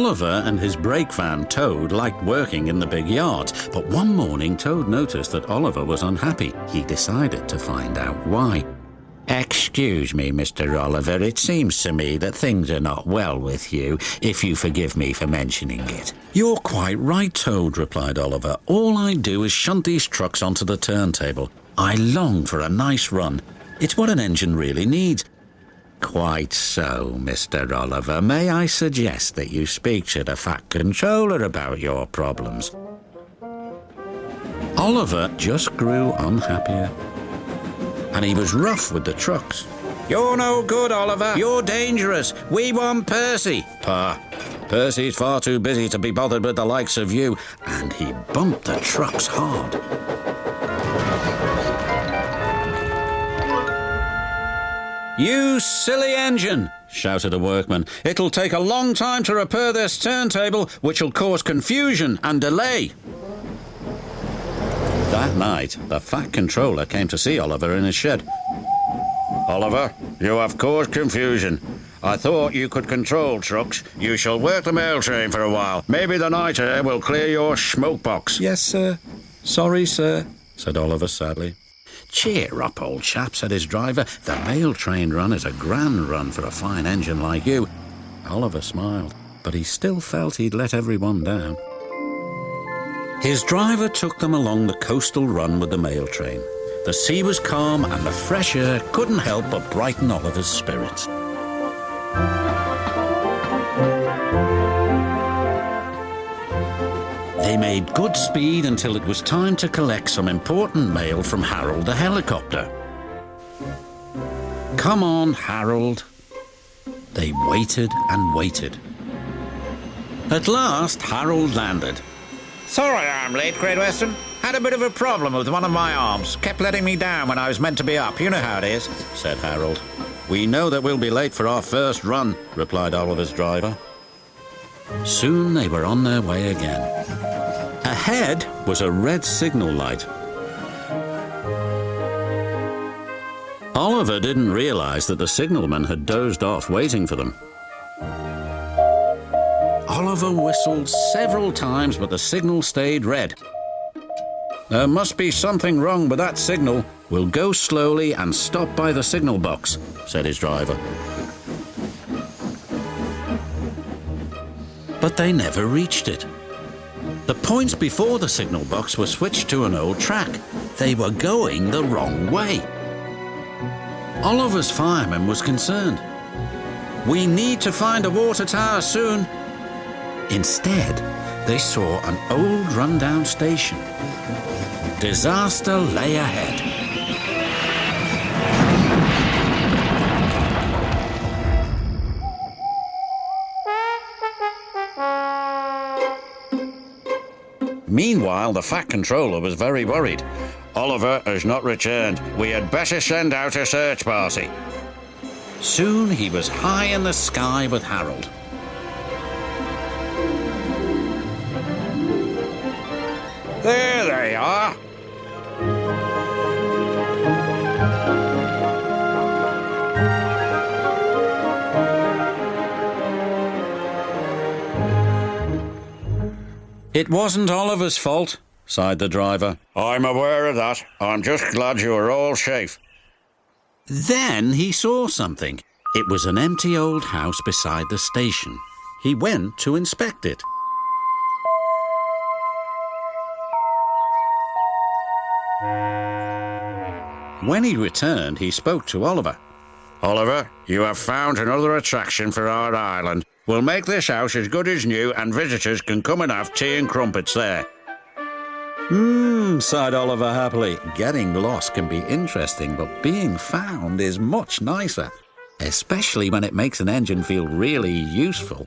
Oliver and his brake van, Toad, liked working in the big yards, but one morning Toad noticed that Oliver was unhappy. He decided to find out why. "Excuse me, Mr. Oliver, it seems to me that things are not well with you, if you forgive me for mentioning it." "You're quite right, Toad," replied Oliver. "All I do is shunt these trucks onto the turntable. I long for a nice run. It's what an engine really needs." "Quite so, Mr. Oliver. May I suggest that you speak to the Fat Controller about your problems?" Oliver just grew unhappier, and he was rough with the trucks. "You're no good, Oliver. You're dangerous. We want Percy." "Pah, Percy's far too busy to be bothered with the likes of you." And he bumped the trucks hard. "You silly engine!" shouted a workman. "It'll take a long time to repair this turntable, which'll cause confusion and delay." That night, the Fat Controller came to see Oliver in his shed. "Oliver, you have caused confusion. I thought you could control trucks. You shall work the mail train for a while. Maybe the night air will clear your smoke box." "Yes, sir. Sorry, sir," said Oliver sadly. "Cheer up, old chap," said his driver. "The mail train run is a grand run for a fine engine like you." Oliver smiled, but he still felt he'd let everyone down. His driver took them along the coastal run with the mail train. The sea was calm and the fresh air couldn't help but brighten Oliver's spirits. They made good speed until it was time to collect some important mail from Harold the helicopter. "Come on, Harold." They waited and waited. At last, Harold landed. "Sorry I'm late, Great Western. Had a bit of a problem with one of my arms. Kept letting me down when I was meant to be up. You know how it is," said Harold. "We know that we'll be late for our first run," replied Oliver's driver. Soon they were on their way again. Ahead was a red signal light. Oliver didn't realize that the signalman had dozed off waiting for them. Oliver whistled several times, but the signal stayed red. "There must be something wrong with that signal. We'll go slowly and stop by the signal box," said his driver. But they never reached it. The points before the signal box were switched to an old track. They were going the wrong way. Oliver's fireman was concerned. "We need to find a water tower soon." Instead, they saw an old rundown station. Disaster lay ahead. Meanwhile, the Fat Controller was very worried. "Oliver has not returned. We had better send out a search party." Soon he was high in the sky with Harold. There they are. "It wasn't Oliver's fault," sighed the driver. "I'm aware of that. I'm just glad you are all safe." Then he saw something. It was an empty old house beside the station. He went to inspect it. When he returned, he spoke to Oliver. "Oliver, you have found another attraction for our island. We'll make this house as good as new, and visitors can come and have tea and crumpets there." Sighed Oliver happily. Getting lost can be interesting, but being found is much nicer, especially when it makes an engine feel really useful.